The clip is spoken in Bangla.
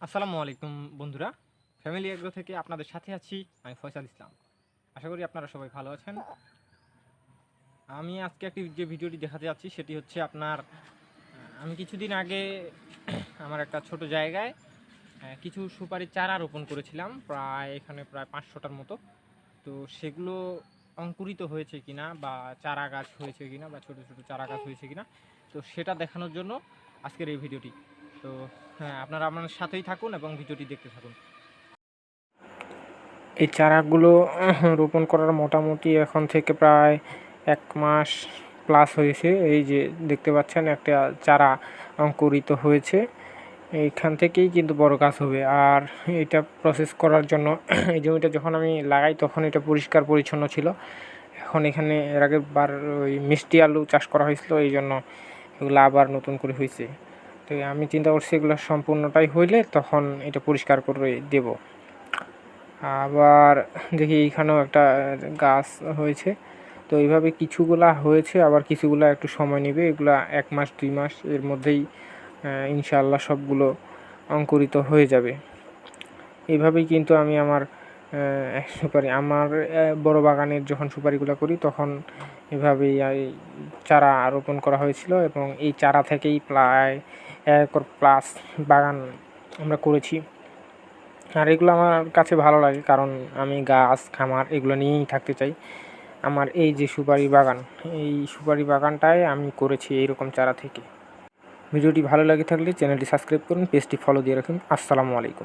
আসসালামু আলাইকুম বন্ধুরা, ফ্যামিলি এগ্রো থেকে আপনাদের সাথে আছি আমি ফয়সাল ইসলাম। আশা করি আপনারা সবাই ভালো আছেন। আমি আজকে যে ভিডিওটি দেখাতে যাচ্ছি সেটি হচ্ছে আমি কিছুদিন আগে আমার একটা ছোট জায়গায় কিছু সুপারি চারা রোপণ করেছিলাম, এখানে প্রায় 500টার মতো। তো সেগুলো অঙ্কুরিত হয়েছে কিনা বা চারা গাছ হয়েছে কিনা বা ছোট ছোট চারা গাছ হয়েছে কিনা, তো সেটা দেখানোর জন্য আজকের এই ভিডিওটি। তো হ্যাঁ, আপনারা আমার সাথেই থাকুন এবং ভিডিওটি দেখতে থাকুন। এই চারাগুলো রোপণ করার মোটামুটি এখন থেকে প্রায় 1 মাস প্লাস হয়েছে। এই যে দেখতে পাচ্ছেন একটা চারা অঙ্কুরিত হয়েছে, এইখান থেকেই কিন্তু বড় গাছ হবে। আর এটা প্রসেস করার জন্য এই জমিটা যখন আমি লাগাই তখন এটা পরিষ্কার পরিচ্ছন্ন ছিল। এখন এখানে এর আগের ওই মিষ্টি আলু চাষ করা হয়েছিল, এই জন্য এগুলো আবার নতুন করে হয়েছে। তো আমি চিন্তা করছি এগুলো সম্পূর্ণটাই হইলে তখন এটা পরিষ্কার করে দেব। আবার দেখি এইখানেও একটা গাছ হয়েছে। তো এইভাবে কিছুগুলা হয়েছে, আবার কিছুগুলা একটু সময় নেবে। এগুলা 1 মাস 2 মাস এর মধ্যেই ইনশাআল্লাহ সবগুলো অঙ্কুরিত হয়ে যাবে। এইভাবেই কিন্তু আমি আমার আমার বড় বাগানের যখন সুপারিগুলো করি তখন এভাবেই চারা রোপণ করা হয়েছিল, এবং এই চারা থেকেই প্রায় 1 একর প্লাস বাগান আমরা করেছি। আর এগুলো আমার কাছে ভালো লাগে, কারণ আমি গাছ খামার এগুলো নিয়েই থাকতে চাই। আমার এই যে সুপারি বাগান, এই সুপারি বাগানটায় আমি করেছি এইরকম চারা থেকে। ভিডিওটি ভালো লাগে থাকলে চ্যানেলটি সাবস্ক্রাইব করুন, পেজটি ফলো দিয়ে রাখুন। আসসালামু আলাইকুম।